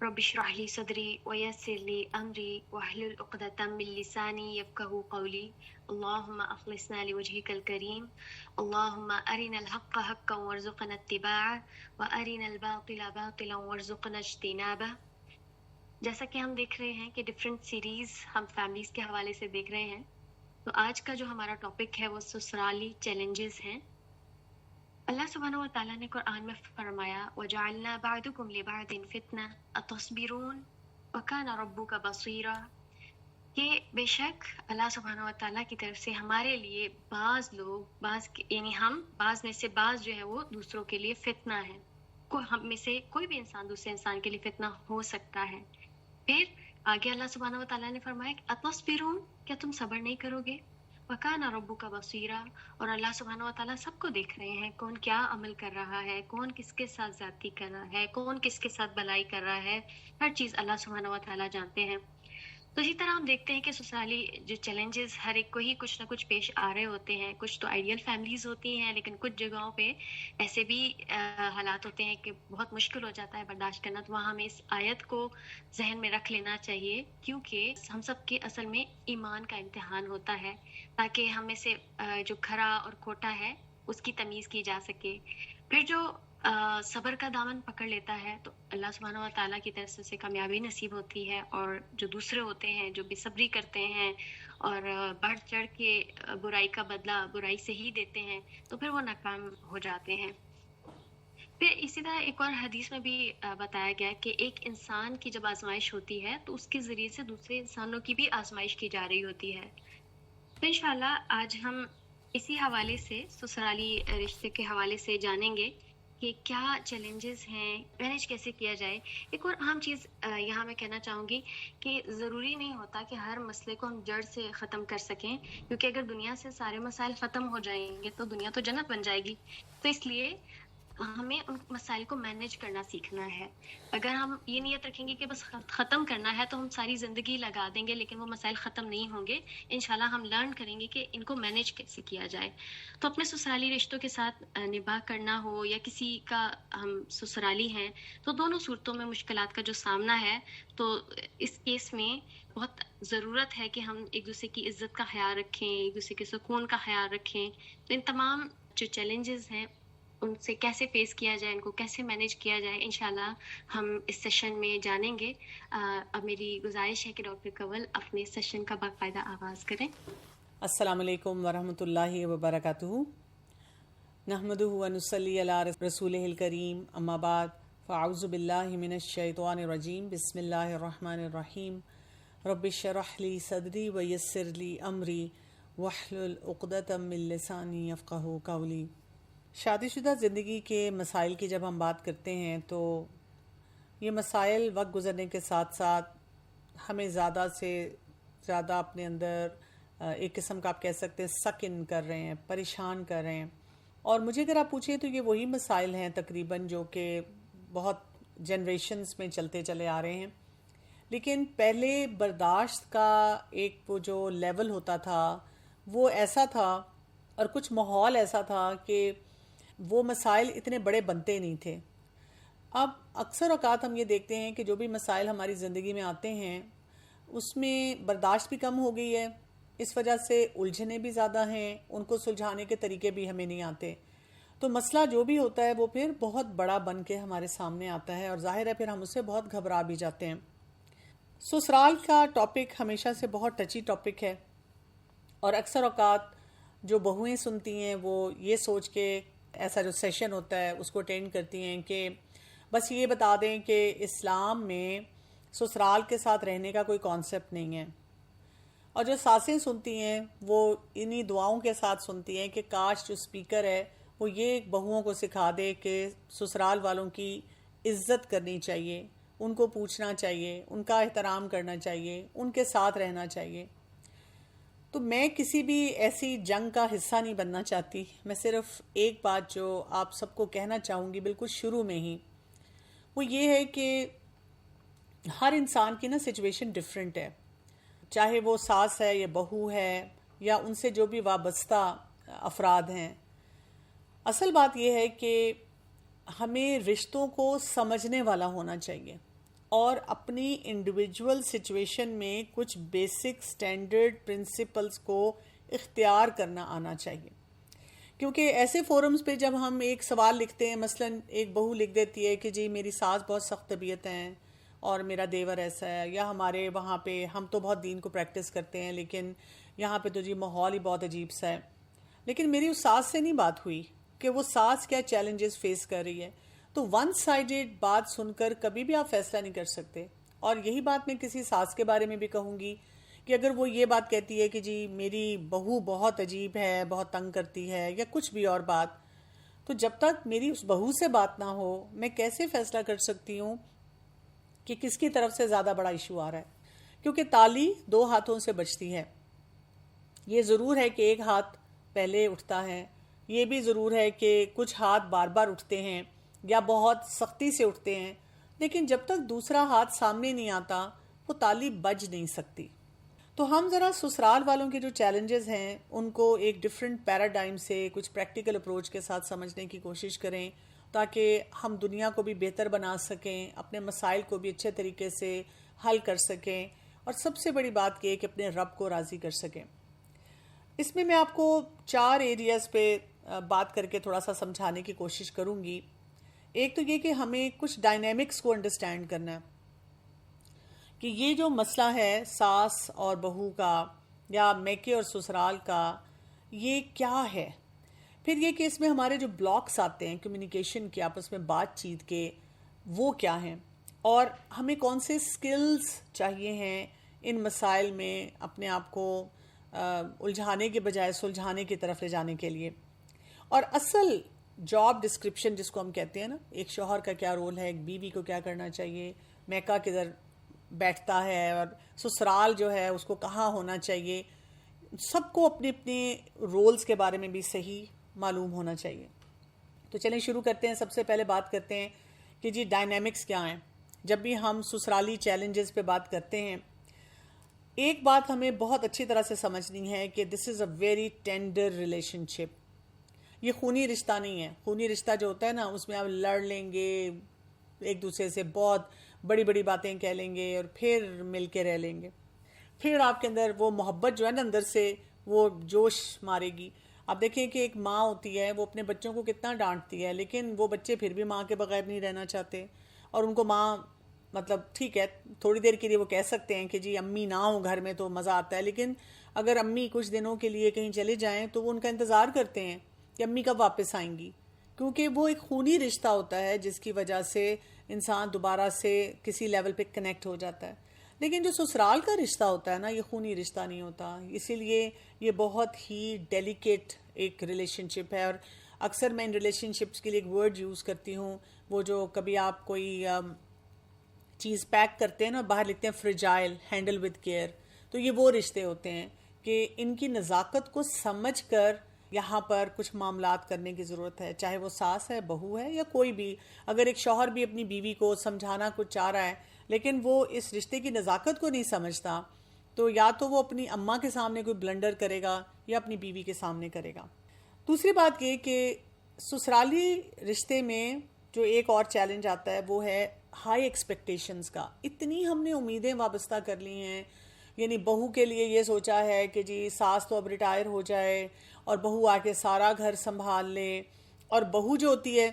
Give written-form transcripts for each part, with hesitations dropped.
رب اشرح لي صدري ويسر لي أمري واحلل عقدة من لساني يفقهوا قولي. اللهم أخلصنا لوجهك الكريم. اللهم أرنا الحق حقا وارزقنا اتباعه وأرنا الباطل باطلا وارزقنا اجتنابه. جیسا کہ ہم دیکھ رہے ہیں کہ ڈفرینٹ سیریز ہم فیملیز کے حوالے سے دیکھ رہے ہیں، تو آج کا جو ہمارا ٹاپک ہے وہ سسرالی چیلنجز ہیں۔ اللہ سبحانہ و تعالیٰ نے قرآن میں فرمایا وَجَعَلْنَا بَعْضُكُمْ لِبَعْضٍ فِتْنَةً أَتَصْبِرُونَ وَكَانَ رَبُّكَ بَصِيرًا، کہ بے شک اللہ سبحانہ و تعالیٰ کی طرف سے ہمارے لیے یعنی ہم بعض میں سے بعض جو ہے وہ دوسروں کے لیے فتنہ ہے، ہم میں سے کوئی بھی انسان دوسرے انسان کے لیے فتنہ ہو سکتا ہے۔ پھر آگے اللہ سبحانہ و تعالیٰ نے فرمایا کہ اتصبرون، کیا تم صبر نہیں کرو گے؟ وَكَانَ رَبُّكَ بَصِيرًا، اور اللہ سبحانہ و تعالیٰ سب کو دیکھ رہے ہیں، کون کیا عمل کر رہا ہے، کون کس کے ساتھ زیادتی کر رہا ہے، کون کس کے ساتھ بھلائی کر رہا ہے، ہر چیز اللہ سبحانہ و تعالیٰ جانتے ہیں۔ تو اسی طرح ہم دیکھتے ہیں کہ سسرالی جو چیلنجز ہر ایک کو ہی کچھ نہ کچھ پیش آ رہے ہوتے ہیں۔ کچھ تو آئیڈیل فیملیز ہوتی ہیں، لیکن کچھ جگہوں پہ ایسے بھی حالات ہوتے ہیں کہ بہت مشکل ہو جاتا ہے برداشت کرنا، تو وہاں ہمیں اس آیت کو ذہن میں رکھ لینا چاہیے، کیونکہ ہم سب کے اصل میں ایمان کا امتحان ہوتا ہے، تاکہ ہم میں سے جو کھرا اور کھوٹا ہے اس کی تمیز کی جا سکے۔ پھر جو صبر کا دامن پکڑ لیتا ہے تو اللہ سبحانہ و تعالیٰ کی طرف سے اسے کامیابی نصیب ہوتی ہے، اور جو دوسرے ہوتے ہیں جو بے صبری کرتے ہیں اور بڑھ چڑھ کے برائی کا بدلہ برائی سے ہی دیتے ہیں، تو پھر وہ ناکام ہو جاتے ہیں۔ پھر اسی طرح ایک اور حدیث میں بھی بتایا گیا کہ ایک انسان کی جب آزمائش ہوتی ہے تو اس کے ذریعے سے دوسرے انسانوں کی بھی آزمائش کی جا رہی ہوتی ہے۔ تو انشاءاللہ آج ہم اسی حوالے سے سسرالی رشتے کے حوالے سے جانیں گے کہ کیا چیلنجز ہیں، مینیج کیسے کیا جائے۔ ایک اور اہم چیز یہاں میں کہنا چاہوں گی کہ ضروری نہیں ہوتا کہ ہر مسئلے کو ہم جڑ سے ختم کر سکیں، کیونکہ اگر دنیا سے سارے مسائل ختم ہو جائیں گے تو دنیا تو جنت بن جائے گی۔ تو اس لیے ہمیں ان مسائل کو مینیج کرنا سیکھنا ہے۔ اگر ہم یہ نیت رکھیں گے کہ بس ختم کرنا ہے تو ہم ساری زندگی لگا دیں گے، لیکن وہ مسائل ختم نہیں ہوں گے۔ انشاءاللہ ہم لرن کریں گے کہ ان کو مینیج کیسے کیا جائے۔ تو اپنے سسرالی رشتوں کے ساتھ نباہ کرنا ہو یا کسی کا ہم سسرالی ہیں، تو دونوں صورتوں میں مشکلات کا جو سامنا ہے، تو اس کیس میں بہت ضرورت ہے کہ ہم ایک دوسرے کی عزت کا خیال رکھیں، ایک دوسرے کے سکون کا خیال رکھیں۔ تو ان تمام جو چیلنجز ہیں ان سے کیسے فیس کیا جائے، ان کو کیسے مینیج کیا جائے، انشاءاللہ ہم اس سیشن میں جانیں گے۔ اب میری گزارش ہے کہ ڈاکٹر کنول اپنے سیشن کا باقاعدہ آغاز کریں۔ السلام علیکم ورحمۃ اللہ وبرکاتہ۔ نحمدہ ونصلی علی رسولہ الکریم، اما بعد فاعوذ باللہ من الشیطان الرجیم، بسم اللہ الرحمن الرحیم۔ رب اشرح لی صدری ویسر لی امری واحلل عقدۃ من لسانی یفقہوا قولی۔ شادی شدہ زندگی کے مسائل کی جب ہم بات کرتے ہیں تو یہ مسائل وقت گزرنے کے ساتھ ساتھ ہمیں زیادہ سے زیادہ اپنے اندر ایک قسم کا آپ کہہ سکتے ہیں سک ان کر رہے ہیں، پریشان کر رہے ہیں۔ اور مجھے اگر آپ پوچھیں تو یہ وہی مسائل ہیں تقریباً جو کہ بہت جنریشنز میں چلتے چلے آ رہے ہیں، لیکن پہلے برداشت کا ایک وہ جو لیول ہوتا تھا وہ ایسا تھا، اور کچھ ماحول ایسا تھا کہ وہ مسائل اتنے بڑے بنتے نہیں تھے۔ اب اکثر اوقات ہم یہ دیکھتے ہیں کہ جو بھی مسائل ہماری زندگی میں آتے ہیں اس میں برداشت بھی کم ہو گئی ہے، اس وجہ سے الجھنیں بھی زیادہ ہیں، ان کو سلجھانے کے طریقے بھی ہمیں نہیں آتے، تو مسئلہ جو بھی ہوتا ہے وہ پھر بہت بڑا بن کے ہمارے سامنے آتا ہے، اور ظاہر ہے پھر ہم اس سے بہت گھبرا بھی جاتے ہیں۔ سسرال کا ٹاپک ہمیشہ سے بہت ٹچی ٹاپک ہے، اور اکثر اوقات جو بہویں سنتی ہیں وہ یہ سوچ کے ایسا جو سیشن ہوتا ہے اس کو اٹینڈ کرتی ہیں کہ بس یہ بتا دیں کہ اسلام میں سسرال کے ساتھ رہنے کا کوئی کانسیپٹ نہیں ہے، اور جو ساسیں سنتی ہیں وہ انہی دعاؤں کے ساتھ سنتی ہیں کہ کاش جو اسپیکر ہے وہ یہ بہوؤں کو سکھا دے کہ سسرال والوں کی عزت کرنی چاہیے، ان کو پوچھنا چاہیے، ان کا احترام کرنا چاہیے، ان کے ساتھ رہنا چاہیے۔ تو میں کسی بھی ایسی جنگ کا حصہ نہیں بننا چاہتی، میں صرف ایک بات جو آپ سب کو کہنا چاہوں گی بالکل شروع میں ہی، وہ یہ ہے کہ ہر انسان کی نا سچویشن ڈیفرنٹ ہے، چاہے وہ ساس ہے یا بہو ہے یا ان سے جو بھی وابستہ افراد ہیں۔ اصل بات یہ ہے کہ ہمیں رشتوں کو سمجھنے والا ہونا چاہیے، اور اپنی انڈیویجول سچویشن میں کچھ بیسک سٹینڈرڈ پرنسپلز کو اختیار کرنا آنا چاہیے. کیونکہ ایسے فورمز پہ جب ہم ایک سوال لکھتے ہیں، مثلا ایک بہو لکھ دیتی ہے کہ جی میری ساس بہت سخت طبیعت ہیں اور میرا دیور ایسا ہے، یا ہمارے وہاں پہ ہم تو بہت دین کو پریکٹس کرتے ہیں لیکن یہاں پہ تو جی ماحول ہی بہت عجیب سا ہے. لیکن میری اس ساس سے نہیں بات ہوئی کہ وہ ساس کیا چیلنجز فیس کر رہی ہے. تو ون سائیڈڈ بات سن کر کبھی بھی آپ فیصلہ نہیں کر سکتے. اور یہی بات میں کسی ساس کے بارے میں بھی کہوں گی کہ اگر وہ یہ بات کہتی ہے کہ جی میری بہو بہت عجیب ہے، بہت تنگ کرتی ہے، یا کچھ بھی اور بات، تو جب تک میری اس بہو سے بات نہ ہو میں کیسے فیصلہ کر سکتی ہوں کہ کس کی طرف سے زیادہ بڑا ایشو آ رہا ہے. کیونکہ تالی دو ہاتھوں سے بجتی ہے. یہ ضرور ہے کہ ایک ہاتھ پہلے اٹھتا ہے، یہ بھی ضرور ہے کہ کچھ ہاتھ بار بار اٹھتے ہیں یا بہت سختی سے اٹھتے ہیں، لیکن جب تک دوسرا ہاتھ سامنے نہیں آتا وہ تالی بج نہیں سکتی. تو ہم ذرا سسرال والوں کے جو چیلنجز ہیں ان کو ایک ڈیفرنٹ پیراڈائم سے کچھ پریکٹیکل اپروچ کے ساتھ سمجھنے کی کوشش کریں تاکہ ہم دنیا کو بھی بہتر بنا سکیں، اپنے مسائل کو بھی اچھے طریقے سے حل کر سکیں، اور سب سے بڑی بات یہ کہ اپنے رب کو راضی کر سکیں. اس میں آپ کو 4 ایریاز پہ بات کر کے تھوڑا سا سمجھانے کی کوشش کروں گی. ایک تو یہ کہ ہمیں کچھ ڈائنامکس کو انڈرسٹینڈ کرنا ہے کہ یہ جو مسئلہ ہے ساس اور بہو کا یا میکے اور سسرال کا، یہ کیا ہے. پھر یہ کہ اس میں ہمارے جو بلاکس آتے ہیں کمیونیکیشن کے، آپس میں بات چیت کے، وہ کیا ہیں، اور ہمیں کون سے سکلز چاہیے ہیں ان مسائل میں اپنے آپ کو الجھانے کے بجائے سلجھانے کی طرف لے جانے کے لیے. اور اصل جاب ڈسکرپشن جس کو ہم کہتے ہیں نا، ایک شوہر کا کیا رول ہے، ایک بیوی کو کیا کرنا چاہیے، میکا کدھر بیٹھتا ہے، اور سسرال جو ہے اس کو کہاں ہونا چاہیے، سب کو اپنے اپنے رولز کے بارے میں بھی صحیح معلوم ہونا چاہیے. تو چلیں شروع کرتے ہیں. سب سے پہلے بات کرتے ہیں کہ جی ڈائنامکس کیا ہیں. جب بھی ہم سسرالی چیلنجز پہ بات کرتے ہیں، ایک بات ہمیں بہت اچھی طرح سے سمجھنی ہے کہ دس از اے ویری ٹینڈر ریلیشن شپ. یہ خونی رشتہ نہیں ہے. خونی رشتہ جو ہوتا ہے نا اس میں آپ لڑ لیں گے، ایک دوسرے سے بہت بڑی بڑی باتیں کہہ لیں گے اور پھر مل کے رہ لیں گے. پھر آپ کے اندر وہ محبت جو ہے نا اندر سے وہ جوش مارے گی. آپ دیکھیں کہ ایک ماں ہوتی ہے، وہ اپنے بچوں کو کتنا ڈانٹتی ہے، لیکن وہ بچے پھر بھی ماں کے بغیر نہیں رہنا چاہتے. اور ان کو ماں مطلب ٹھیک ہے تھوڑی دیر کے لیے وہ کہہ سکتے ہیں کہ جی امی نہ ہو گھر میں تو مزہ آتا ہے، لیکن اگر امی کچھ دنوں کے لیے کہیں چلے جائیں تو وہ ان کا انتظار کرتے ہیں کہ امی کب واپس آئیں گی. کیونکہ وہ ایک خونی رشتہ ہوتا ہے جس کی وجہ سے انسان دوبارہ سے کسی لیول پہ کنیکٹ ہو جاتا ہے. لیکن جو سسرال کا رشتہ ہوتا ہے نا، یہ خونی رشتہ نہیں ہوتا. اسی لیے یہ بہت ہی ڈیلیکیٹ ایک ریلیشن شپ ہے. اور اکثر میں ان ریلیشن شپس کے لیے ایک ورڈ یوز کرتی ہوں، وہ جو کبھی آپ کوئی چیز پیک کرتے ہیں نا، باہر لکھتے ہیں فریجائل ہینڈل ود کیئر. تو یہ وہ رشتے ہوتے ہیں کہ ان کی نزاکت کو سمجھ کر یہاں پر کچھ معاملات کرنے کی ضرورت ہے، چاہے وہ ساس ہے، بہو ہے، یا کوئی بھی. اگر ایک شوہر بھی اپنی بیوی کو سمجھانا کچھ چاہ رہا ہے لیکن وہ اس رشتے کی نزاکت کو نہیں سمجھتا، تو یا تو وہ اپنی اماں کے سامنے کوئی بلنڈر کرے گا یا اپنی بیوی کے سامنے کرے گا. دوسری بات یہ کہ سسرالی رشتے میں جو ایک اور چیلنج آتا ہے وہ ہے ہائی ایکسپیکٹیشنز کا. اتنی ہم نے امیدیں وابستہ کر لی ہیں، یعنی بہو کے لیے یہ سوچا ہے کہ جی ساس تو اب ریٹائر ہو جائے اور بہو آ کے سارا گھر سنبھال لے. اور بہو جو ہوتی ہے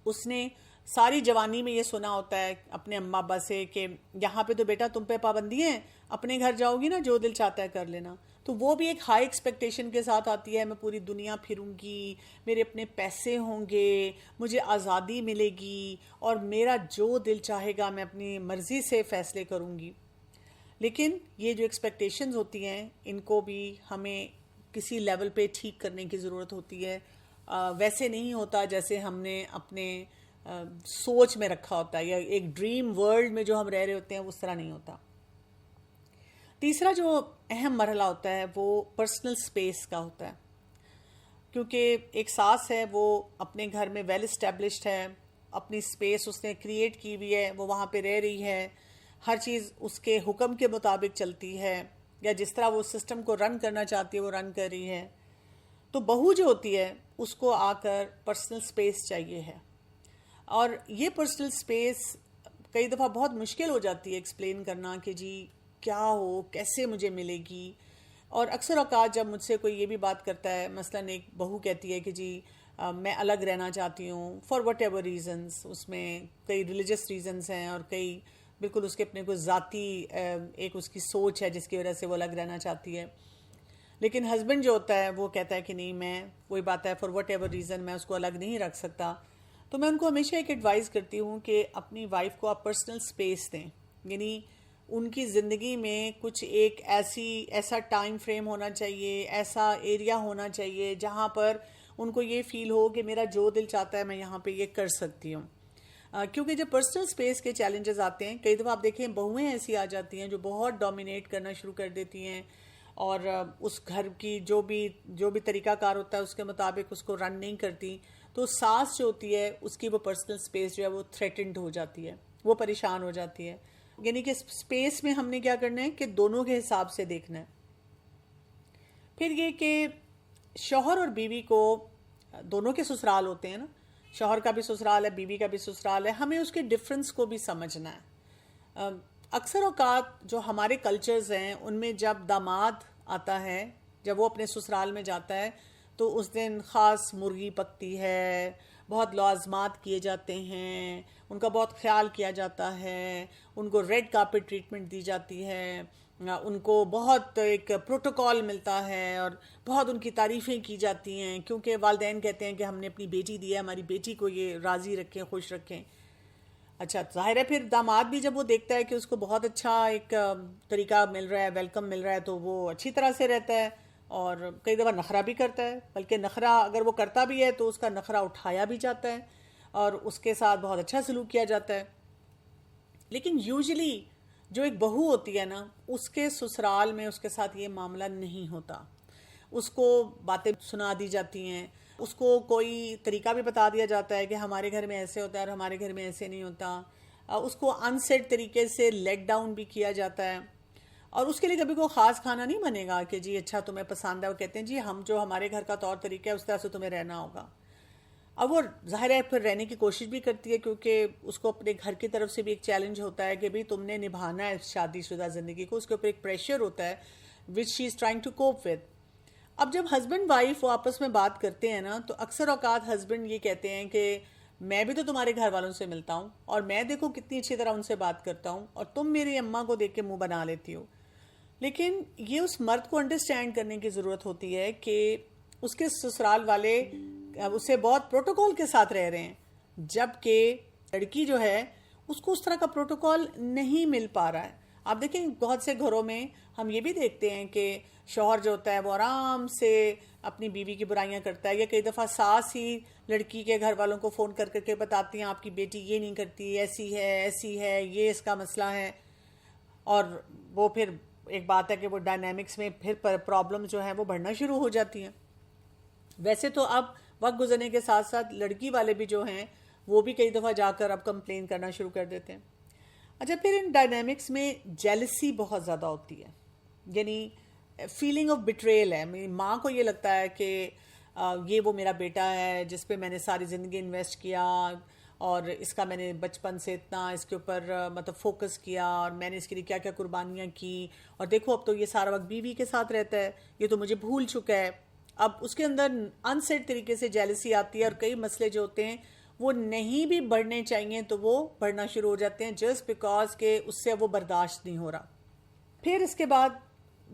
اس نے ساری جوانی میں یہ سنا ہوتا ہے اپنے اماں ابا سے کہ یہاں پہ تو بیٹا تم پہ پابندی ہیں، اپنے گھر جاؤ گی نا جو دل چاہتا ہے کر لینا. تو وہ بھی ایک ہائی ایکسپیکٹیشن کے ساتھ آتی ہے، میں پوری دنیا پھروں گی، میرے اپنے پیسے ہوں گے، مجھے آزادی ملے گی، اور میرا جو دل چاہے گا میں اپنی مرضی سے فیصلے کروں گی. لیکن یہ جو ایکسپیکٹیشنز ہوتی ہیں ان کو بھی ہمیں کسی لیول پہ ٹھیک کرنے کی ضرورت ہوتی ہے. ویسے نہیں ہوتا جیسے ہم نے اپنے سوچ میں رکھا ہوتا ہے، یا ایک ڈریم ورلڈ میں جو ہم رہ رہے ہوتے ہیں اس طرح نہیں ہوتا. تیسرا جو اہم مرحلہ ہوتا ہے وہ پرسنل سپیس کا ہوتا ہے. کیونکہ ایک ساس ہے وہ اپنے گھر میں ویل اسٹیبلشڈ ہے، اپنی سپیس اس نے کریٹ کی ہوئی ہے، وہ وہاں پہ رہ رہی ہے، ہر چیز اس کے حکم کے مطابق چلتی ہے، یا جس طرح وہ سسٹم کو رن کرنا چاہتی ہے وہ رن کر رہی ہے. تو بہو جو ہوتی ہے اس کو آ کر پرسنل سپیس چاہیے ہے. اور یہ پرسنل سپیس کئی دفعہ بہت مشکل ہو جاتی ہے ایکسپلین کرنا کہ جی کیا ہو، کیسے مجھے ملے گی. اور اکثر اوقات جب مجھ سے کوئی یہ بھی بات کرتا ہے، مثلاً ایک بہو کہتی ہے کہ جی میں الگ رہنا چاہتی ہوں فار وٹ ایور ریزنس، اس میں کئی ریلیجس ریزنس ہیں اور کئی بالکل اس کے اپنے کوئی ذاتی ایک اس کی سوچ ہے جس کی وجہ سے وہ الگ رہنا چاہتی ہے. لیکن ہسبینڈ جو ہوتا ہے وہ کہتا ہے کہ نہیں، میں وہی بات ہے فار وٹ ایور ریزن میں اس کو الگ نہیں رکھ سکتا. تو میں ان کو ہمیشہ ایک ایڈوائز کرتی ہوں کہ اپنی وائف کو آپ پرسنل سپیس دیں. یعنی ان کی زندگی میں کچھ ایک ایسا ٹائم فریم ہونا چاہیے، ایسا ایریا ہونا چاہیے جہاں پر ان کو یہ فیل ہو کہ میرا جو دل چاہتا ہے میں یہاں پہ یہ کر سکتی ہوں. کیونکہ جب پرسنل سپیس کے چیلنجز آتے ہیں، کئی دفعہ آپ دیکھیں بہویں ایسی آ جاتی ہیں جو بہت ڈومینیٹ کرنا شروع کر دیتی ہیں اور اس گھر کی جو بھی طریقہ کار ہوتا ہے اس کے مطابق اس کو رن نہیں کرتی. تو ساس جو ہوتی ہے اس کی وہ پرسنل سپیس جو ہے وہ تھریٹنڈ ہو جاتی ہے، وہ پریشان ہو جاتی ہے. یعنی کہ سپیس میں ہم نے کیا کرنا ہے کہ دونوں کے حساب سے دیکھنا ہے. پھر یہ کہ شوہر اور بیوی کو دونوں کے سسرال ہوتے ہیں نا، شوہر کا بھی سسرال ہے، بیوی کا بھی سسرال ہے، ہمیں اس کے ڈفرنس کو بھی سمجھنا ہے. اکثر اوقات جو ہمارے کلچرز ہیں ان میں جب داماد آتا ہے، جب وہ اپنے سسرال میں جاتا ہے تو اس دن خاص مرغی پکتی ہے، بہت لوازمات کیے جاتے ہیں، ان کا بہت خیال کیا جاتا ہے، ان کو ریڈ کارپٹ ٹریٹمنٹ دی جاتی ہے، ان کو بہت ایک پروٹوکول ملتا ہے اور بہت ان کی تعریفیں کی جاتی ہیں کیونکہ والدین کہتے ہیں کہ ہم نے اپنی بیٹی دی ہے، ہماری بیٹی کو یہ راضی رکھیں، خوش رکھیں. اچھا ظاہر ہے پھر داماد بھی جب وہ دیکھتا ہے کہ اس کو بہت اچھا ایک طریقہ مل رہا ہے، ویلکم مل رہا ہے، تو وہ اچھی طرح سے رہتا ہے اور کئی دفعہ نخرہ بھی کرتا ہے. بلکہ نخرہ اگر وہ کرتا بھی ہے تو اس کا نخرہ اٹھایا بھی جاتا ہے اور اس کے ساتھ بہت اچھا سلوک کیا جاتا ہے. لیکن یوزلی جو ایک بہو ہوتی ہے نا، اس کے سسرال میں اس کے ساتھ یہ معاملہ نہیں ہوتا. اس کو باتیں سنا دی جاتی ہیں، اس کو کوئی طریقہ بھی بتا دیا جاتا ہے کہ ہمارے گھر میں ایسے ہوتا ہے اور ہمارے گھر میں ایسے نہیں ہوتا. اس کو انسیٹ طریقے سے لیٹ ڈاؤن بھی کیا جاتا ہے اور اس کے لیے کبھی کوئی خاص کھانا نہیں بنے گا کہ جی اچھا تمہیں پسند ہے. وہ کہتے ہیں جی ہم جو ہمارے گھر کا طور طریقہ ہے اس طرح سے تمہیں رہنا ہوگا. اب وہ ظاہر ہے پھر رہنے کی کوشش بھی کرتی ہے کیونکہ اس کو اپنے گھر کی طرف سے بھی ایک چیلنج ہوتا ہے کہ بھئی تم نے نبھانا ہے شادی شدہ زندگی کو، اس کے اوپر ایک پریشر ہوتا ہے which she is trying to cope with. اب جب ہسبینڈ وائف وہ آپس میں بات کرتے ہیں نا تو اکثر اوقات ہسبینڈ یہ کہتے ہیں کہ میں بھی تو تمہارے گھر والوں سے ملتا ہوں اور میں دیکھو کتنی اچھی طرح ان سے بات کرتا ہوں اور تم میری اماں کو دیکھ کے منہ بنا لیتی ہو. لیکن یہ اس مرد کو انڈرسٹینڈ کرنے کی ضرورت ہوتی ہے کہ اس کے سسرال والے اسے بہت پروٹوکول کے ساتھ رہ رہے ہیں، جبکہ لڑکی جو ہے اس کو اس طرح کا پروٹوکول نہیں مل پا رہا ہے. آپ دیکھیں بہت سے گھروں میں ہم یہ بھی دیکھتے ہیں کہ شوہر جو ہوتا ہے وہ آرام سے اپنی بیوی کی برائیاں کرتا ہے، یا کئی دفعہ ساس ہی لڑکی کے گھر والوں کو فون کر کے بتاتی ہیں آپ کی بیٹی یہ نہیں کرتی، ایسی ہے، یہ اس کا مسئلہ ہے. اور وہ پھر ایک بات ہے کہ وہ ڈائنامکس میں پھر پرابلم جو ہیں وہ بڑھنا شروع ہو جاتی ہیں. ویسے تو اب وقت گزرنے کے ساتھ ساتھ لڑکی والے بھی جو ہیں وہ بھی کئی دفعہ جا کر اب کمپلین کرنا شروع کر دیتے ہیں. اچھا پھر ان ڈائنامکس میں جیلسی بہت زیادہ ہوتی ہے، یعنی فیلنگ آف بٹریل ہے. میری ماں کو یہ لگتا ہے کہ یہ وہ میرا بیٹا ہے جس پہ میں نے ساری زندگی انویسٹ کیا اور اس کا میں نے بچپن سے اتنا اس کے اوپر مطلب فوکس کیا اور میں نے اس کے لیے کیا کیا قربانیاں کی، اور دیکھو اب تو یہ سارا وقت بیوی کے ساتھ رہتا ہے، یہ تو مجھے بھول چکا ہے. اب اس کے اندر انسیٹ طریقے سے جیلسی آتی ہے اور کئی مسئلے جو ہوتے ہیں وہ نہیں بھی بڑھنے چاہیے تو وہ بڑھنا شروع ہو جاتے ہیں جسٹ بیکاز کہ اس سے وہ برداشت نہیں ہو رہا. پھر اس کے بعد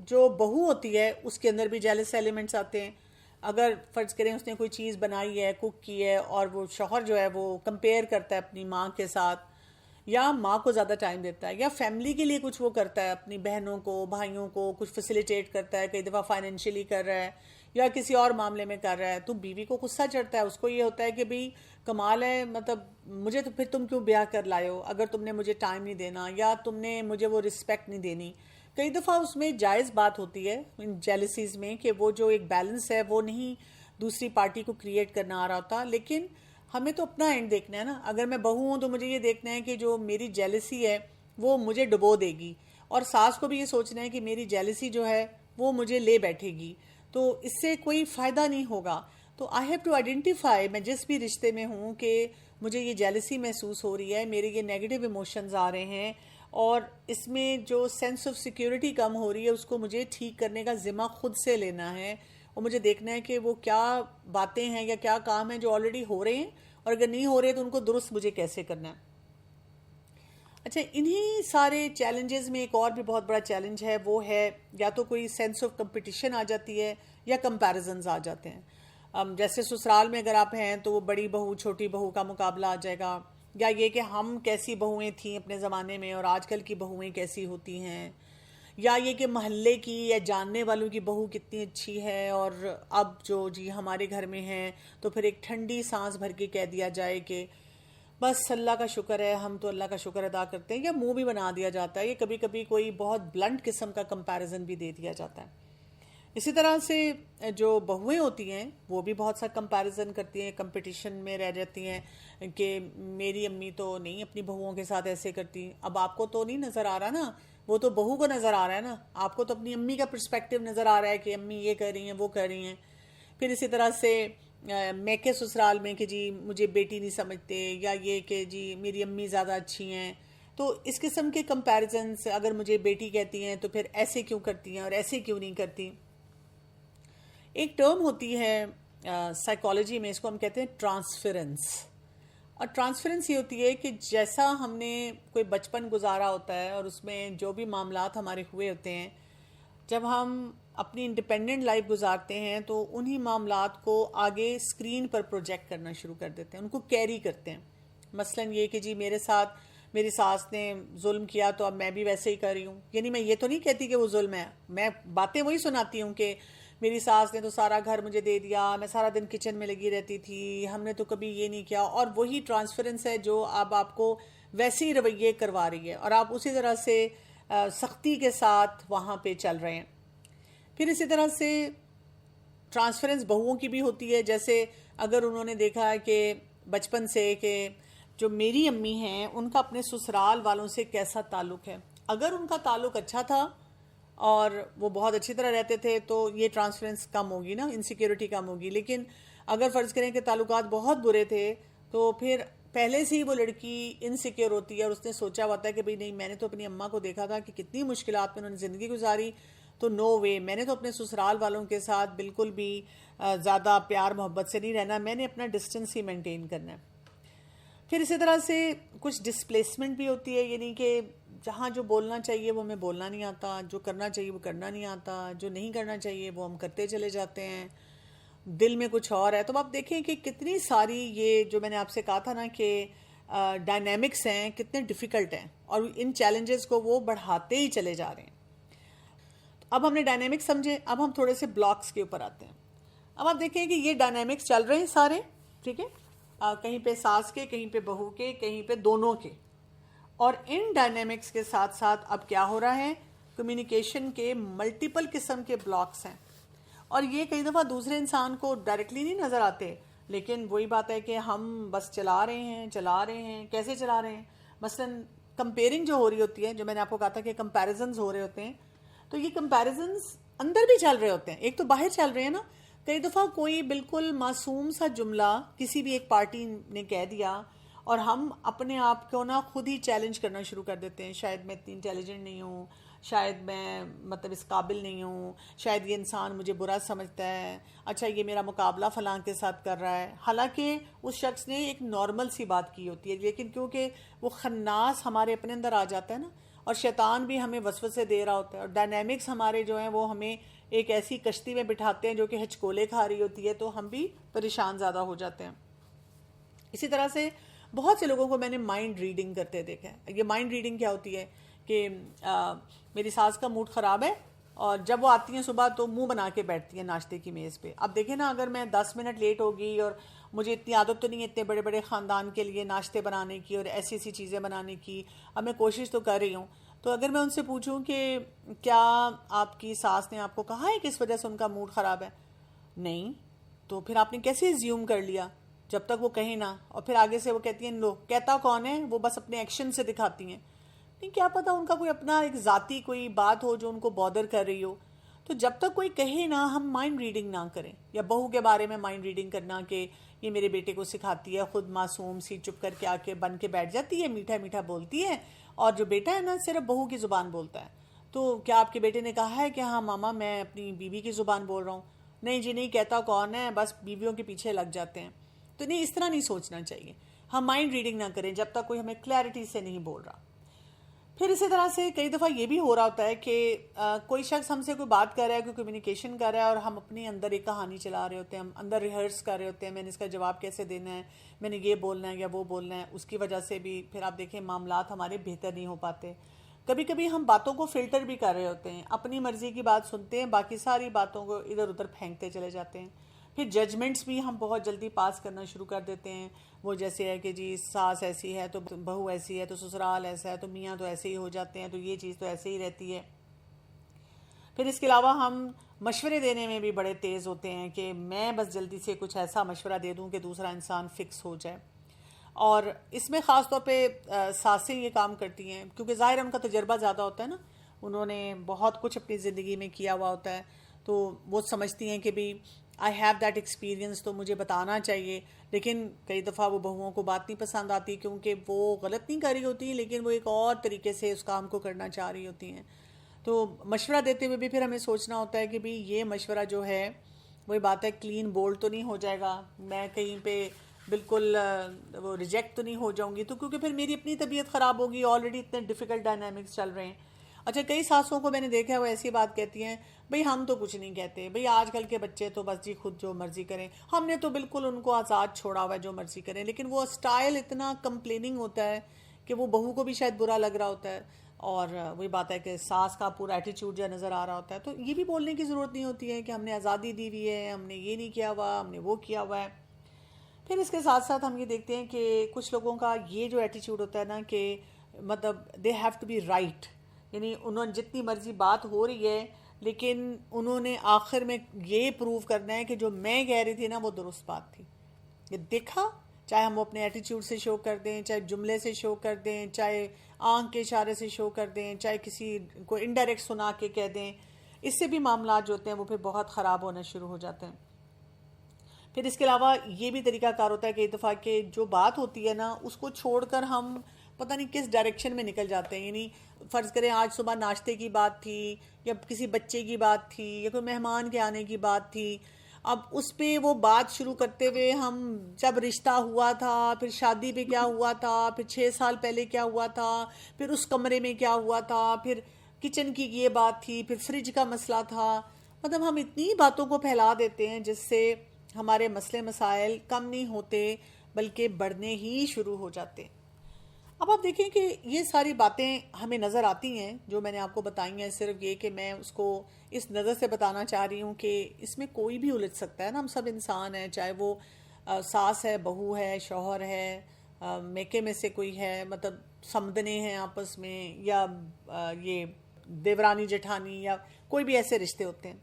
جو بہو ہوتی ہے اس کے اندر بھی جیلس ایلیمنٹس آتے ہیں. اگر فرض کریں اس نے کوئی چیز بنائی ہے، کوک کی ہے، اور وہ شوہر جو ہے وہ کمپیئر کرتا ہے اپنی ماں کے ساتھ، یا ماں کو زیادہ ٹائم دیتا ہے، یا فیملی کے لیے کچھ وہ کرتا ہے، اپنی بہنوں کو بھائیوں کو کچھ فیسیلیٹیٹ کرتا ہے، کئی دفعہ فائنینشلی کر رہا ہے یا کسی اور معاملے میں کر رہا ہے، تو بیوی کو غصہ چڑھتا ہے. اس کو یہ ہوتا ہے کہ بھئی کمال ہے، مطلب مجھے تو پھر تم کیوں بیاہ کر لائے ہو اگر تم نے مجھے ٹائم نہیں دینا یا تم نے مجھے وہ رسپیکٹ نہیں دینی. کئی دفعہ اس میں جائز بات ہوتی ہے ان جیلسیز میں کہ وہ جو ایک بیلنس ہے وہ نہیں دوسری پارٹی کو کریٹ کرنا آ رہا ہوتا. لیکن ہمیں تو اپنا اینڈ دیکھنا ہے نا. اگر میں بہو ہوں تو مجھے یہ دیکھنا ہے کہ جو میری جیلسی ہے وہ مجھے ڈبو دے گی، اور ساس کو بھی یہ سوچنا ہے کہ میری جیلسی جو ہے وہ مجھے لے بیٹھے گی، تو اس سے کوئی فائدہ نہیں ہوگا. تو آئی ہیو ٹو آئیڈینٹیفائی میں جس بھی رشتے میں ہوں کہ مجھے یہ جیلسی محسوس ہو رہی ہے، میرے یہ نیگیٹو ایموشنز آ رہے ہیں اور اس میں جو سینس آف سیکیورٹی کم ہو رہی ہے اس کو مجھے ٹھیک کرنے کا ذمہ خود سے لینا ہے، اور مجھے دیکھنا ہے کہ وہ کیا باتیں ہیں یا کیا کام ہیں جو آلریڈی ہو رہے ہیں، اور اگر نہیں ہو رہے تو ان کو درست مجھے کیسے کرنا ہے۔ اچھا، انہی سارے چیلنجز میں ایک اور بھی بہت بڑا چیلنج ہے، وہ ہے یا تو کوئی سینس آف کمپٹیشن آ جاتی ہے یا کمپیریزنز آ جاتے ہیں۔ جیسے سسرال میں اگر آپ ہیں تو وہ بڑی بہو چھوٹی بہو کا مقابلہ آ جائے گا، یا یہ کہ ہم کیسی بہویں تھیں اپنے زمانے میں اور آج کل کی بہویں کیسی ہوتی ہیں، یا یہ کہ محلے کی یا جاننے والوں کی بہو کتنی اچھی ہے اور اب جو جی ہمارے گھر میں ہیں تو پھر ایک ٹھنڈی سانس بھر کے کہہ دیا جائے کہ بس اللہ کا شکر ہے، ہم تو اللہ کا شکر ادا کرتے ہیں، یا منہ بھی بنا دیا جاتا ہے، یا کبھی کبھی کوئی بہت بلنٹ قسم کا کمپیریزن بھی دے دیا جاتا ہے۔ اسی طرح سے جو بہویں ہوتی ہیں وہ بھی بہت سا کمپیریزن کرتی ہیں، کمپٹیشن میں رہ جاتی ہیں کہ میری امی تو نہیں اپنی بہوؤں کے ساتھ ایسے کرتی۔ اب آپ کو تو نہیں نظر آ رہا نا، وہ تو بہو کو نظر آ رہا ہے نا، آپ کو تو اپنی امی کا پرسپیکٹیو نظر آ رہا ہے کہ امی یہ کر رہی ہیں وہ کر رہی ہیں۔ پھر اسی طرح سے میں کے سسرال میں کہ جی مجھے بیٹی نہیں سمجھتے، یا یہ کہ جی میری امی زیادہ اچھی ہیں، تو اس قسم کے کمپیریزنس اگر مجھے بیٹی کہتی ہیں تو پھر ایسے کیوں کرتی ہیں اور ایسے کیوں نہیں کرتی۔ ایک ٹرم ہوتی ہے سائیکالوجی میں، اس کو ہم کہتے ہیں ٹرانسفرنس، اور ٹرانسفرنس یہ ہوتی ہے کہ جیسا ہم نے کوئی بچپن گزارا ہوتا ہے اور اس میں جو بھی معاملات ہمارے ہوئے ہوتے ہیں، جب ہم اپنی انڈیپینڈنٹ لائف گزارتے ہیں تو انہی معاملات کو آگے اسکرین پر پروجیکٹ کرنا شروع کر دیتے ہیں، ان کو کیری کرتے ہیں۔ مثلا یہ کہ جی میرے ساتھ میری ساس نے ظلم کیا تو اب میں بھی ویسے ہی کر رہی ہوں، یعنی میں یہ تو نہیں کہتی کہ وہ ظلم ہے، میں باتیں وہی سناتی ہوں کہ میری ساس نے تو سارا گھر مجھے دے دیا، میں سارا دن کچن میں لگی رہتی تھی، ہم نے تو کبھی یہ نہیں کیا، اور وہی ٹرانسفرنس ہے جو اب آپ کو ویسے ہی رویے کروا رہی ہے اور آپ اسی طرح سے سختی کے ساتھ وہاں پہ چل رہے ہیں۔ پھر اسی طرح سے ٹرانسفرنس بہوؤں کی بھی ہوتی ہے، جیسے اگر انہوں نے دیکھا ہے کہ بچپن سے کہ جو میری امی ہیں ان کا اپنے سسرال والوں سے کیسا تعلق ہے، اگر ان کا تعلق اچھا تھا اور وہ بہت اچھی طرح رہتے تھے تو یہ ٹرانسفرنس کم ہوگی نا، انسیکیورٹی کم ہوگی۔ لیکن اگر فرض کریں کہ تعلقات بہت برے تھے تو پھر پہلے سے ہی وہ لڑکی انسیکیور ہوتی ہے اور اس نے سوچا ہوتا ہے کہ بھئی نہیں، میں نے تو اپنی اماں کو دیکھا تھا کہ کتنی مشکلات میں انہوں نے زندگی گزاری، تو نو وے، میں نے تو اپنے سسرال والوں کے ساتھ بالکل بھی زیادہ پیار محبت سے نہیں رہنا، میں نے اپنا ڈسٹنس ہی مینٹین کرنا ہے۔ پھر اسی طرح سے کچھ ڈسپلیسمنٹ بھی ہوتی ہے، یعنی کہ جہاں جو بولنا چاہیے وہ ہمیں بولنا نہیں آتا، جو کرنا چاہیے وہ کرنا نہیں آتا، جو نہیں کرنا چاہیے وہ ہم کرتے چلے جاتے ہیں، دل میں کچھ اور ہے۔ تو آپ دیکھیں کہ کتنی ساری یہ جو میں نے آپ سے کہا تھا نا کہ ڈائنامکس ہیں، کتنے ڈیفیکلٹ ہیں، اور ان چیلنجز کو وہ بڑھاتے ہی چلے جا رہے ہیں۔ اب ہم نے ڈائنامکس سمجھے، اب ہم تھوڑے سے بلاکس کے اوپر آتے ہیں۔ اب آپ دیکھیں کہ یہ ڈائنامکس چل رہے ہیں سارے، ٹھیک ہے، کہیں پہ ساس کے، کہیں پہ بہو کے، کہیں پہ دونوں کے، اور ان ڈائنامکس کے ساتھ ساتھ اب کیا ہو رہا ہے، کمیونیکیشن کے ملٹیپل قسم کے بلاکس ہیں، اور یہ کئی دفعہ دوسرے انسان کو ڈائریکٹلی نہیں نظر آتے، لیکن وہی بات ہے کہ ہم بس چلا رہے ہیں، کیسے چلا رہے ہیں۔ مثلا کمپیئرنگ جو ہو رہی ہوتی ہے، جو میں نے آپ کو کہا تھا کہ کمپیریزنز ہو رہے ہوتے ہیں، تو یہ کمپیریزنز اندر بھی چل رہے ہوتے ہیں، ایک تو باہر چل رہے ہیں نا، کئی دفعہ کوئی بالکل معصوم سا جملہ کسی بھی ایک پارٹی نے کہہ دیا اور ہم اپنے آپ کو نا خود ہی چیلنج کرنا شروع کر دیتے ہیں، شاید میں اتنی انٹیلیجنٹ نہیں ہوں، شاید میں مطلب اس قابل نہیں ہوں، شاید یہ انسان مجھے برا سمجھتا ہے، اچھا یہ میرا مقابلہ فلاں کے ساتھ کر رہا ہے، حالانکہ اس شخص نے ایک نارمل سی بات کی ہوتی ہے، لیکن کیونکہ وہ خناس ہمارے اپنے اندر آ جاتا ہے نا، اور شیطان بھی ہمیں وسوسے دے رہا ہوتا ہے، اور ڈائنامکس ہمارے جو ہیں وہ ہمیں ایک ایسی کشتی میں بٹھاتے ہیں جو کہ ہچکولے کھا رہی ہوتی ہے، تو ہم بھی پریشان زیادہ ہو جاتے ہیں۔ اسی طرح سے بہت سے لوگوں کو میں نے مائنڈ ریڈنگ کرتے دیکھا ہے۔ یہ مائنڈ ریڈنگ کیا ہوتی ہے کہ میری ساس کا موڈ خراب ہے اور جب وہ آتی ہیں صبح تو منہ بنا کے بیٹھتی ہیں ناشتے کی میز پہ۔ اب دیکھیں نا، اگر میں 10 منٹ لیٹ ہوگی اور مجھے اتنی عادت تو نہیں ہے اتنے بڑے بڑے خاندان کے لیے ناشتے بنانے کی اور ایسی ایسی چیزیں بنانے کی، اب میں کوشش تو کر رہی ہوں، تو اگر میں ان سے پوچھوں کہ کیا آپ کی ساس نے آپ کو کہا ہے کہ اس وجہ سے ان کا موڈ خراب ہے؟ نہیں، تو پھر آپ نے کیسے زیوم کر لیا جب تک وہ کہیں نہ، اور پھر آگے سے وہ کہتی ہیں لو، کہتا کون ہے، وہ بس اپنے ایکشن سے دکھاتی ہیں۔ نہیں، کیا پتہ ان کا کوئی اپنا ایک ذاتی کوئی بات ہو جو ان کو بادر کر رہی ہو۔ تو جب تک کوئی کہے نا ہم مائنڈ ریڈنگ نہ کریں، یا بہو کے بارے میں مائنڈ ریڈنگ کرنا کہ یہ میرے بیٹے کو سکھاتی ہے، خود معصوم سی چپ کر کے آ کے بن کے بیٹھ جاتی ہے، میٹھا میٹھا بولتی ہے، اور جو بیٹا ہے نا صرف بہو کی زبان بولتا ہے. تو کیا آپ کے بیٹے نے کہا ہے کہ ہاں ماما میں اپنی بیوی کی زبان بول رہا ہوں؟ نہیں جی نہیں، کہتا کون ہے، بس بیویوں کے پیچھے لگ جاتے ہیں. تو نہیں، اس طرح نہیں سوچنا چاہیے. ہم مائنڈ ریڈنگ نہ کریں جب تک کوئی ہمیں کلیئرٹی سے نہیں بول رہا. پھر اسی طرح سے کئی دفعہ یہ بھی ہو رہا ہوتا ہے کہ کوئی شخص ہم سے کوئی بات کر رہا ہے، کوئی کمیونیکیشن کر رہا ہے، اور ہم اپنے اندر ایک کہانی چلا رہے ہوتے ہیں، ہم اندر ریہرس کر رہے ہوتے ہیں، میں نے اس کا جواب کیسے دینا ہے، میں نے یہ بولنا ہے یا وہ بولنا ہے. اس کی وجہ سے بھی پھر آپ دیکھیں معاملات ہمارے بہتر نہیں ہو پاتے. کبھی کبھی ہم باتوں کو فلٹر بھی کر رہے ہوتے ہیں، اپنی مرضی کی بات سنتے ہیں، باقی ساری باتوں کو ادھر ادھر پھینکتے چلے جاتے ہیں. پھر ججمنٹس بھی ہم بہت جلدی پاس کرنا شروع کر دیتے ہیں. وہ جیسے ہے کہ جی ساس ایسی ہے تو بہو ایسی ہے، تو سسرال ایسا ہے تو میاں تو ایسے ہی ہو جاتے ہیں، تو یہ چیز تو ایسے ہی رہتی ہے. پھر اس کے علاوہ ہم مشورے دینے میں بھی بڑے تیز ہوتے ہیں کہ میں بس جلدی سے کچھ ایسا مشورہ دے دوں کہ دوسرا انسان فکس ہو جائے. اور اس میں خاص طور پہ ساسیں یہ کام کرتی ہیں، کیونکہ ظاہر ان کا تجربہ زیادہ ہوتا ہے نا، انہوں نے بہت کچھ اپنی زندگی میں کیا ہوا ہوتا ہے، تو وہ سمجھتی ہیں کہ بھی آئی ہیو دیٹ ایکسپیرینس، تو مجھے بتانا چاہیے. لیکن کئی دفعہ وہ بہوؤں کو بات نہیں پسند آتی، کیونکہ وہ غلط نہیں کر رہی ہوتی لیکن وہ ایک اور طریقے سے اس کام کو کرنا چاہ رہی ہوتی ہیں. تو مشورہ دیتے ہوئے بھی پھر ہمیں سوچنا ہوتا ہے کہ بھی یہ مشورہ جو ہے وہی بات ہے کلین بولڈ تو نہیں ہو جائے گا، میں کہیں پہ بالکل وہ ریجیکٹ تو نہیں ہو جاؤں گی، تو کیونکہ پھر میری اپنی طبیعت خراب ہوگی، آلریڈی اتنے ڈیفیکلٹ ڈائنامکس چل رہے ہیں. اچھا، کئی ساسوں کو میں نے دیکھا ہے وہ ایسی بات کہتی ہیں، بھئی ہم تو کچھ نہیں کہتے، بھئی آج کل کے بچے تو بس جی خود جو مرضی کریں، ہم نے تو بالکل ان کو آزاد چھوڑا ہوا ہے جو مرضی کریں. لیکن وہ سٹائل اتنا کمپلیننگ ہوتا ہے کہ وہ بہو کو بھی شاید برا لگ رہا ہوتا ہے، اور وہی بات ہے کہ ساس کا پورا ایٹیچیوڈ جو نظر آ رہا ہوتا ہے. تو یہ بھی بولنے کی ضرورت نہیں ہوتی ہے کہ ہم نے آزادی دی ہوئی ہے، ہم نے یہ نہیں کیا ہوا، ہم نے وہ کیا ہوا ہے. پھر اس کے ساتھ ساتھ ہم یہ دیکھتے ہیں کہ کچھ لوگوں کا یہ جو ایٹیچیوڈ ہوتا ہے نا کہ مطلب they have to be right, یعنی انہوں نے جتنی مرضی بات ہو رہی ہے لیکن انہوں نے آخر میں یہ پروو کرنا ہے کہ جو میں کہہ رہی تھی نا وہ درست بات تھی. یہ دیکھا، چاہے ہم اپنے ایٹیچیوڈ سے شو کر دیں، چاہے جملے سے شو کر دیں، چاہے آنکھ کے اشارے سے شو کر دیں، چاہے کسی کو انڈائریکٹ سنا کے کہہ دیں، اس سے بھی معاملات جو ہوتے ہیں وہ پھر بہت خراب ہونا شروع ہو جاتے ہیں. پھر اس کے علاوہ یہ بھی طریقہ کار ہوتا ہے کہ ایک دفعہ کہ جو بات ہوتی ہے نا اس کو چھوڑ کر ہم پتہ نہیں کس ڈائریکشن میں نکل جاتے ہیں. یعنی فرض کریں آج صبح ناشتے کی بات تھی، یا کسی بچے کی بات تھی، یا کوئی مہمان کے آنے کی بات تھی، اب اس پہ وہ بات شروع کرتے ہوئے ہم جب رشتہ ہوا تھا، پھر شادی پہ کیا ہوا تھا، پھر 6 سال پہلے کیا ہوا تھا، پھر اس کمرے میں کیا ہوا تھا، پھر کچن کی یہ بات تھی، پھر فریج کا مسئلہ تھا. مطلب ہم اتنی باتوں کو پھیلا دیتے ہیں جس سے ہمارے مسئلے مسائل کم نہیں ہوتے بلکہ بڑھنے ہی شروع ہو جاتے. اب آپ دیکھیں کہ یہ ساری باتیں ہمیں نظر آتی ہیں جو میں نے آپ کو بتائی ہیں، صرف یہ کہ میں اس کو اس نظر سے بتانا چاہ رہی ہوں کہ اس میں کوئی بھی الجھ سکتا ہے نا. ہم سب انسان ہیں، چاہے وہ ساس ہے، بہو ہے، شوہر ہے، میکے میں سے کوئی ہے، مطلب سمدنے ہیں آپس میں، یا یہ دیورانی جٹھانی، یا کوئی بھی ایسے رشتے ہوتے ہیں.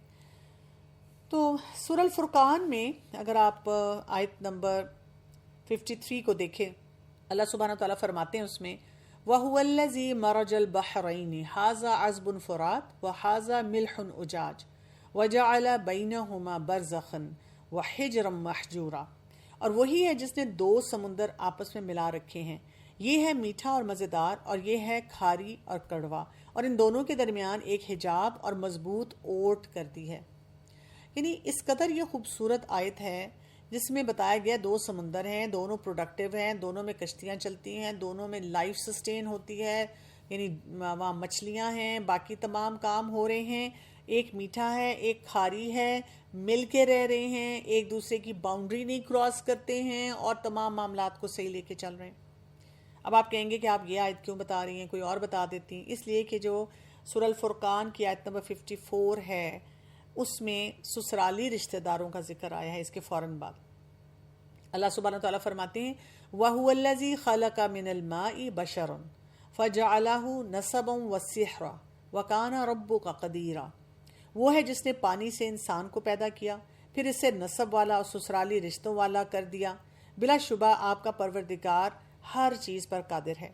تو سورہ الفرقان میں اگر آپ آیت نمبر 53 کو دیکھیں، اللہ سبحانہ وتعالیٰ فرماتے ہیں اس میں وَهُوَ الَّذِي مَرَجَ الْبَحْرَيْنِ هَذَا عَذْبٌ فُرَاتٌ وَهَذَا مِلْحٌ أُجَاجٌ وَجَعَلَ بَيْنَهُمَا بَرْزَخًا وَحِجْرًا مَحْجُورًا. اور وہی ہے جس نے 2 سمندر آپس میں ملا رکھے ہیں، یہ ہے میٹھا اور مزیدار، اور یہ ہے کھاری اور کڑوا، اور ان دونوں کے درمیان ایک حجاب اور مضبوط اوٹ کر دی ہے. یعنی اس قدر یہ خوبصورت آیت ہے جس میں بتایا گیا 2 سمندر ہیں، دونوں پروڈکٹیو ہیں، دونوں میں کشتیاں چلتی ہیں، دونوں میں لائف سسٹین ہوتی ہے، یعنی وہاں مچھلیاں ہیں، باقی تمام کام ہو رہے ہیں. ایک میٹھا ہے، ایک کھاری ہے، مل کے رہ رہے ہیں، ایک دوسرے کی باؤنڈری نہیں کراس کرتے ہیں، اور تمام معاملات کو صحیح لے کے چل رہے ہیں. اب آپ کہیں گے کہ آپ یہ آیت کیوں بتا رہی ہیں، کوئی اور بتا دیتی ہیں. اس لیے کہ جو سورہ الفرقان کی آیت نمبر 54 ہے اس میں سسرالی رشتہ داروں کا ذکر آیا ہے. اس کے فوراً بعد اللہ سبحانہ وتعالیٰ فرماتے ہیں وَهُوَ الَّذِي خَلَقَ مِنَ الْمَاءِ بَشَرًا فَجَعَلَهُ نَسَبًا وَسِحْرًا وَكَانَ رَبُّكَ قَدِيرًا. وہ ہے جس نے پانی سے انسان کو پیدا کیا، پھر اسے نسب والا اور سسرالی رشتوں والا کر دیا، بلا شبہ آپ کا پروردگار ہر چیز پر قادر ہے.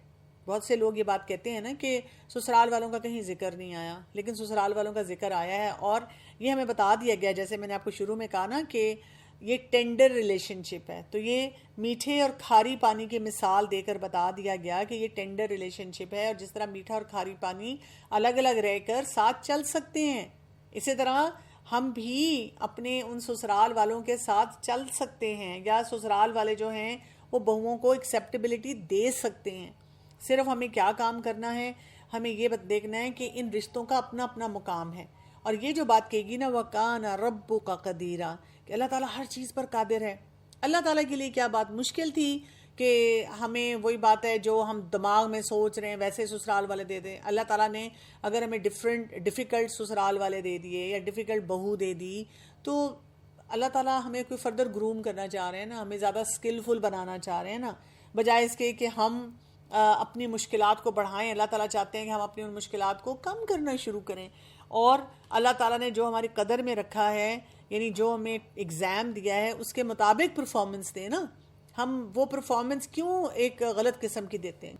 بہت سے لوگ یہ بات کہتے ہیں نا کہ سسرال والوں کا کہیں ذکر نہیں آیا، لیکن سسرال والوں کا ذکر آیا ہے، اور یہ ہمیں بتا دیا گیا، جیسے میں نے آپ کو شروع میں کہا نا کہ یہ ٹینڈر ریلیشن شپ ہے، تو یہ میٹھے اور کھاری پانی کی مثال دے کر بتا دیا گیا کہ یہ ٹینڈر ریلیشن شپ ہے، اور جس طرح میٹھا اور کھاری پانی الگ الگ رہ کر ساتھ چل سکتے ہیں، اسی طرح ہم بھی اپنے ان سسرال والوں کے ساتھ چل سکتے ہیں، یا سسرال والے جو ہیں وہ بہوؤں کو ایکسیپٹیبلٹی دے سکتے ہیں۔ صرف ہمیں کیا کام کرنا ہے، ہمیں یہ دیکھنا ہے کہ ان رشتوں کا اپنا اپنا مقام ہے، اور یہ جو بات کہے گی نا وَكَانَ رَبُّكَ قَدِيرًا، کہ اللہ تعالیٰ ہر چیز پر قادر ہے۔ اللہ تعالیٰ کے لیے کیا بات مشکل تھی کہ ہمیں وہی بات ہے جو ہم دماغ میں سوچ رہے ہیں ویسے سسرال والے دے دیں۔ اللہ تعالیٰ نے اگر ہمیں ڈیفیکلٹ سسرال والے دے دیے یا ڈیفیکلٹ بہو دے دی، تو اللہ تعالیٰ ہمیں کوئی فردر گروم کرنا چاہ رہے ہیں نا، ہمیں زیادہ اسکلفل بنانا چاہ رہے ہیں نا، بجائے اس کے کہ ہم اپنی مشکلات کو بڑھائیں۔ اللہ تعالیٰ چاہتے ہیں کہ ہم اپنی ان مشکلات کو کم کرنا شروع کریں، اور اللہ تعالیٰ نے جو ہماری قدر میں رکھا ہے، یعنی جو ہمیں ایگزام دیا ہے اس کے مطابق پرفارمنس دیں نا۔ ہم وہ پرفارمنس کیوں ایک غلط قسم کی دیتے ہیں؟